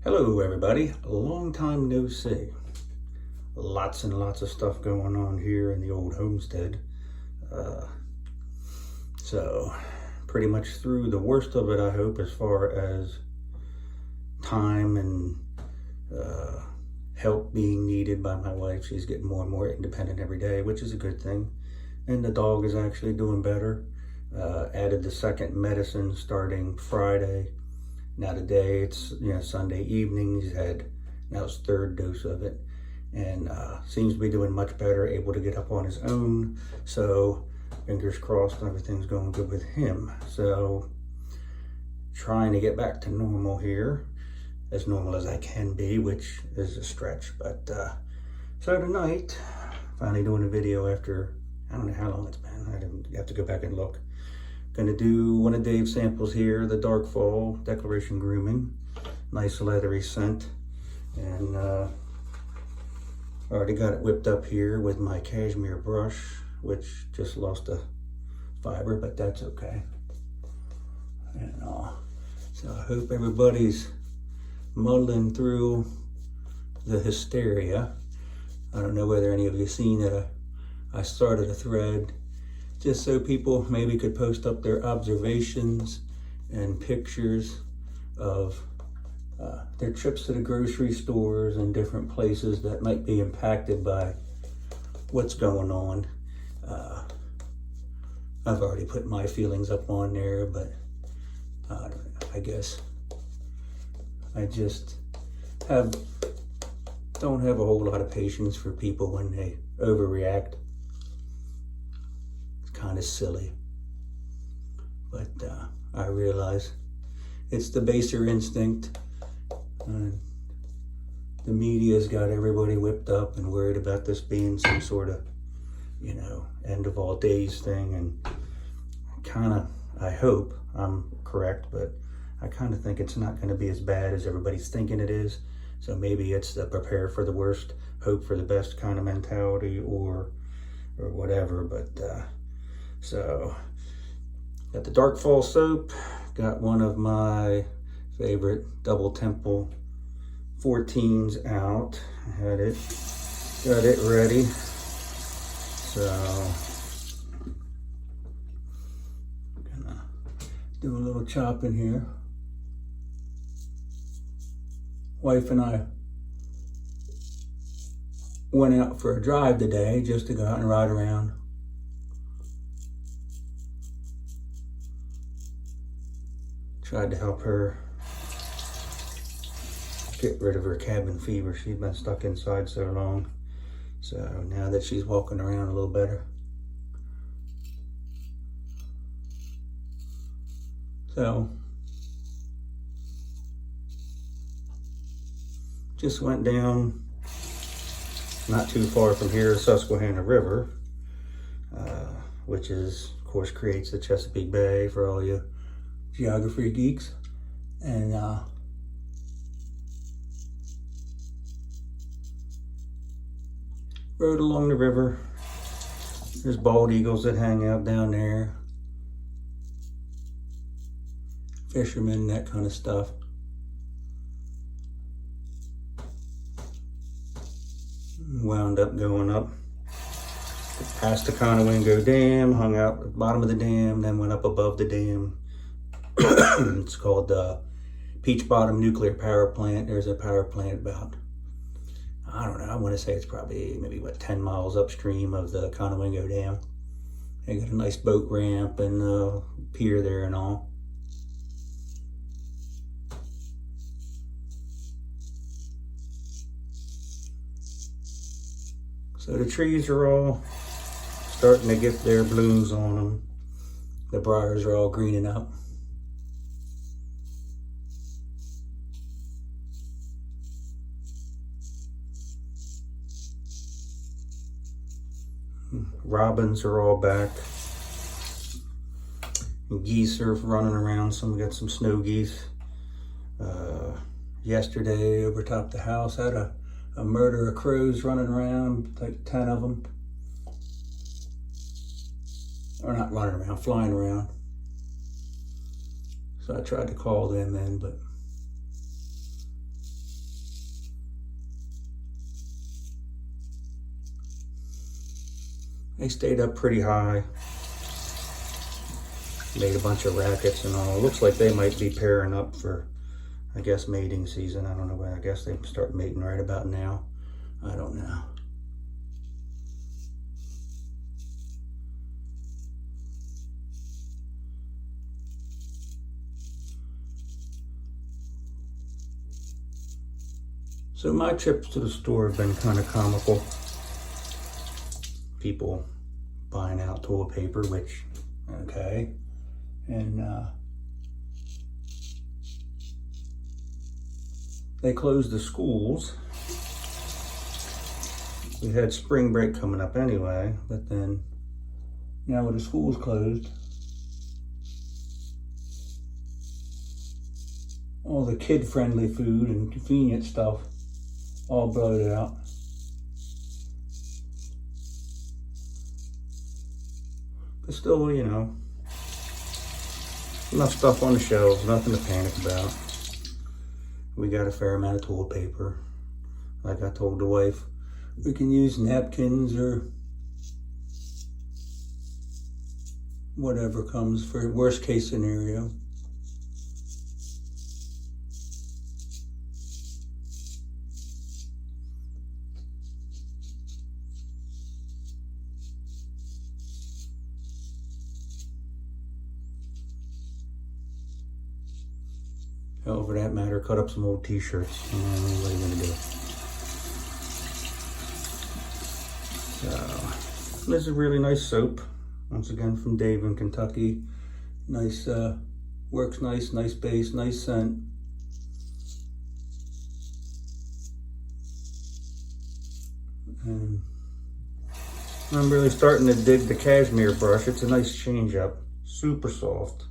Hello everybody, a long time no see. Lots and lots of stuff going on here in the old homestead. So pretty much through the worst of it, I hope, as far as time and help being needed by my wife. She's getting more and more independent every day, which is a good thing. And the dog is actually doing better. Added the second medicine starting Friday. Now today it's Sunday evening. He's had now his third dose of it, and seems to be doing much better, able to get up on his own. So fingers crossed everything's going good with him. So trying to get back to normal here, as normal as I can be, which is a stretch. But so tonight, finally doing a video after I don't know how long it's been. I didn't have to go back and look. Gonna do one of Dave's samples here, the Dark Fall Declaration Grooming. Nice leathery scent. And already got it whipped up here with my cashmere brush, which just lost a fiber, but that's okay. And so I hope everybody's muddling through the hysteria. I don't know whether any of you seen it. I started a thread just so people maybe could post up their observations and pictures of their trips to the grocery stores and different places that might be impacted by what's going on. I've already put my feelings up on there, but I don't know, I guess I just don't have a whole lot of patience for people when they overreact. Kind of silly, but I realize it's the baser instinct. The media's got everybody whipped up and worried about this being some sort of, end of all days thing, and I hope I'm correct, but I kind of think it's not going to be as bad as everybody's thinking it is. So maybe it's the prepare for the worst, hope for the best kind of mentality, or whatever. But so, got the Dark Fall soap, got one of my favorite Double Temple 14s out, got it ready. So, gonna do a little chopping here. Wife and I went out for a drive today just to go out and ride around. Tried to help her get rid of her cabin fever. She's been stuck inside so long. So now that she's walking around a little better. So just went down not too far from here, Susquehanna River, which is, of course, creates the Chesapeake Bay for all you geography geeks. And rode along the river. There's bald eagles that hang out down there, fishermen, that kind of stuff. Wound up going up past the Conowingo Dam, hung out at the bottom of the dam, then went up above the dam. It's called the Peach Bottom Nuclear Power Plant. There's a power plant about, I don't know, I want to say it's probably maybe 10 miles upstream of the Conowingo Dam. They got a nice boat ramp and a pier there and all. So the trees are all starting to get their blooms on them. The briars are all greening up. Robins are all back. Geese are running around. We got some snow geese. Yesterday, over top the house, had a murder of crows running around, like 10 of them. Or not running around, flying around. So I tried to call them in, but They stayed up pretty high. Made a bunch of rackets and all. It looks like they might be pairing up for, I guess, mating season. I don't know when. I guess they start mating right about now. I don't know. So my trips to the store have been kind of comical. People buying out toilet paper, which, okay. And they closed the schools. We had spring break coming up anyway, but then now with the schools closed, all the kid-friendly food and convenient stuff all blowed out. But still, you know, enough stuff on the shelves, nothing to panic about. We got a fair amount of toilet paper. Like I told the wife, we can use napkins or whatever comes for worst case scenario. Hell, for that matter, cut up some old t-shirts. What are you gonna do? So, this is a really nice soap. Once again from Dave in Kentucky. Nice, works nice, nice base, nice scent. And I'm really starting to dig the cashmere brush. It's a nice change up. Super soft.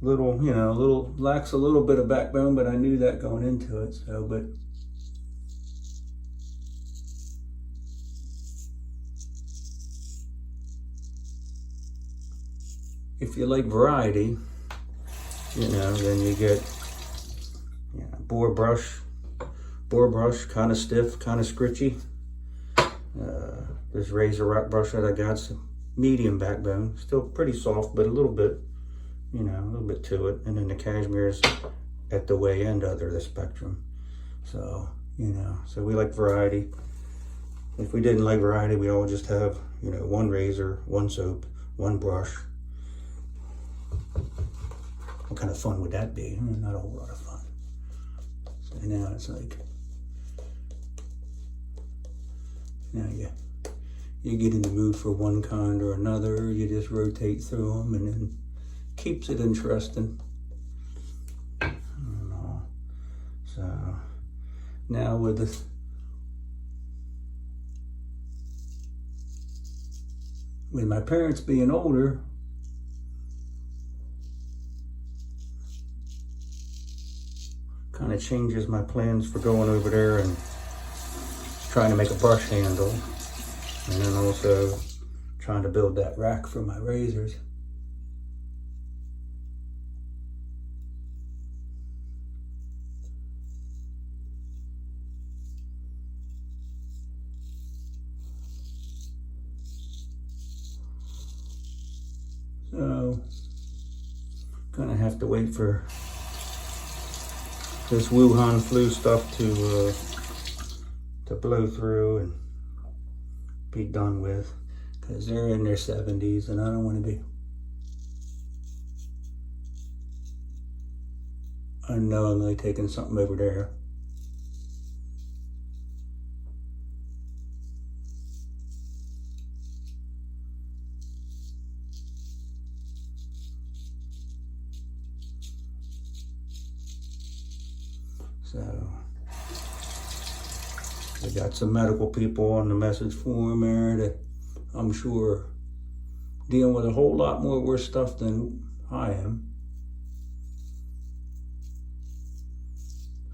Little, you know, lacks a little bit of backbone, but I knew that going into it, so, but if you like variety, you know, then you get, you know, boar brush, kind of stiff, kind of scritchy. This razor rock brush that I got, medium backbone, still pretty soft, but a little bit, you know, a little bit to it. And then the cashmere is at the way end of the spectrum. So, you know, so we like variety. If we didn't like variety, we all just have, you know, one razor, one soap, one brush. What kind of fun would that be? Not a whole lot of fun. So now it's like, now you get in the mood for one kind or another. You just rotate through them, and then keeps it interesting. So now with my parents being older, kind of changes my plans for going over there and trying to make a brush handle, and then also trying to build that rack for my razors. So, gonna have to wait for this Wuhan flu stuff to blow through and be done with, because they're in their 70s and I don't want to be unknowingly taking something over there. So, we got some medical people on the message forum there that I'm sure dealing with a whole lot more worse stuff than I am.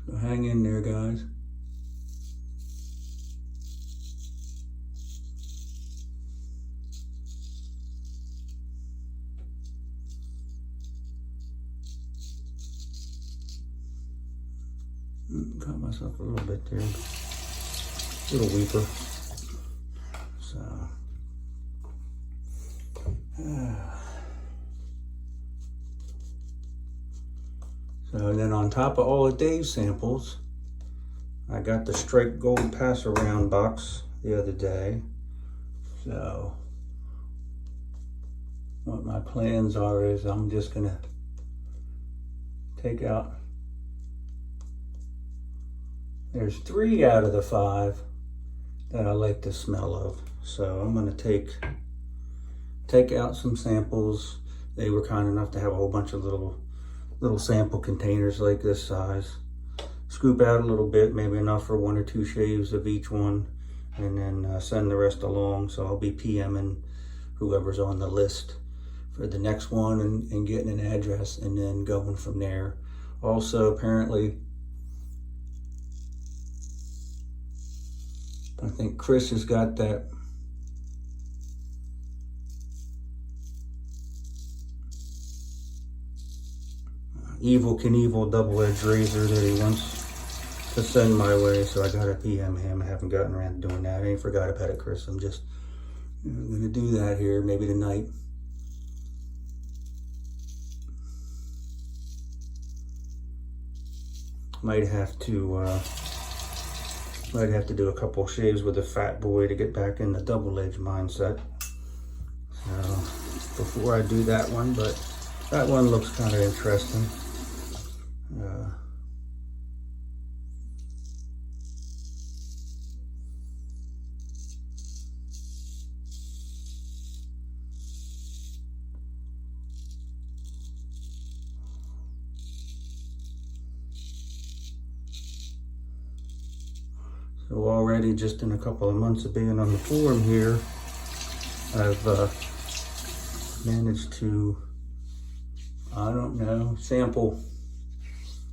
So hang in there, guys. Got myself a little bit there. Little weeper. So, so then on top of all of Dave's samples, I got the Strike Gold Pass Around box the other day. So what my plans are is I'm just gonna take out, there's 3 out of the 5 that I like the smell of. So I'm gonna take out some samples. They were kind enough to have a whole bunch of little sample containers like this size. Scoop out a little bit, maybe enough for 1 or 2 shaves of each one, and then send the rest along. So I'll be PMing whoever's on the list for the next one and getting an address and then going from there. Also, apparently, I think Chris has got that Evel Knievel double-edged razor that he wants to send my way, so I gotta PM him. I haven't gotten around to doing that. I ain't forgot about it, Chris. I'm just gonna do that here, maybe tonight. Might have to do a couple shaves with the Fat Boy to get back in the double-edged mindset. So before I do that one, but that one looks kind of interesting. So already, just in a couple of months of being on the forum here, I've managed to, I don't know, sample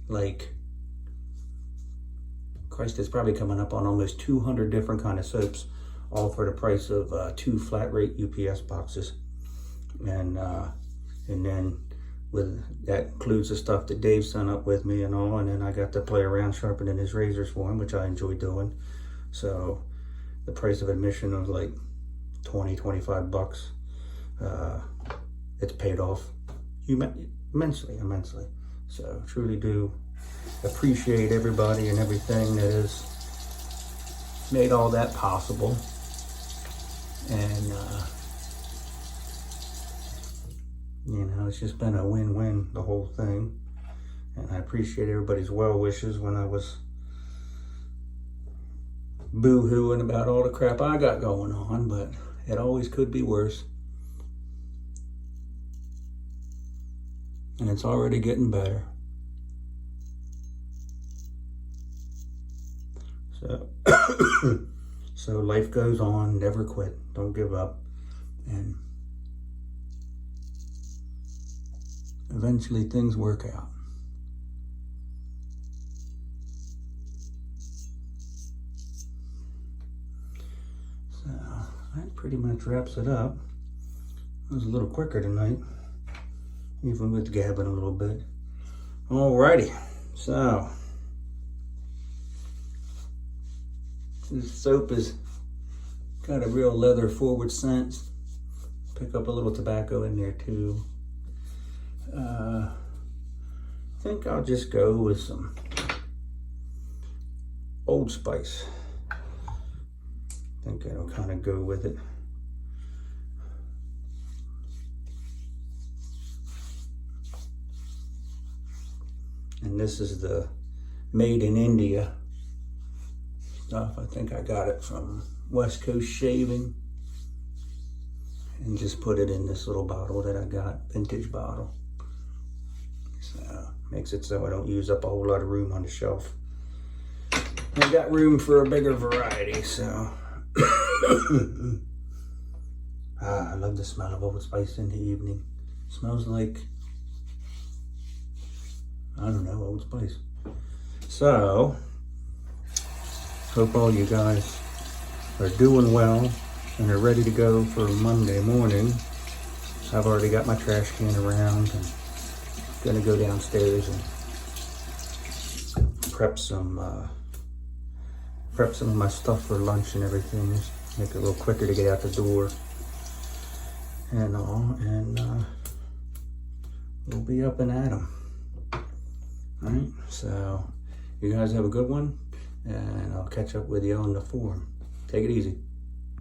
like, Christ, it's probably coming up on almost 200 different kind of soaps, all for the price of 2 flat rate UPS boxes. And then that includes the stuff that Dave sent up with me and all, and then I got to play around sharpening his razors for him, which I enjoy doing. So the price of admission was like 20-25 bucks. It's paid off immensely. So truly do appreciate everybody and everything that has made all that possible. And you know, it's just been a win-win, the whole thing. And I appreciate everybody's well wishes when I was boo-hooing about all the crap I got going on, but it always could be worse. And it's already getting better. So, so life goes on, never quit, don't give up. And eventually things work out. So that pretty much wraps it up. It was a little quicker tonight, even with gabbing a little bit. Alrighty, so this soap has got a real leather forward scent. Pick up a little tobacco in there too. I think I'll just go with some Old Spice. I think that'll kind of go with it. And this is the Made in India stuff. I think I got it from West Coast Shaving. And just put it in this little bottle that I got, vintage bottle. So makes it so I don't use up a whole lot of room on the shelf. I got room for a bigger variety, so. I love the smell of Old Spice in the evening. It smells like, I don't know, Old Spice. So, hope all you guys are doing well and are ready to go for Monday morning. I've already got my trash can around and gonna go downstairs and prep some of my stuff for lunch and everything. There's make it a little quicker to get out the door and all, and we'll be up and at 'em. All right, so you guys have a good one, and I'll catch up with you on the forum. Take it easy.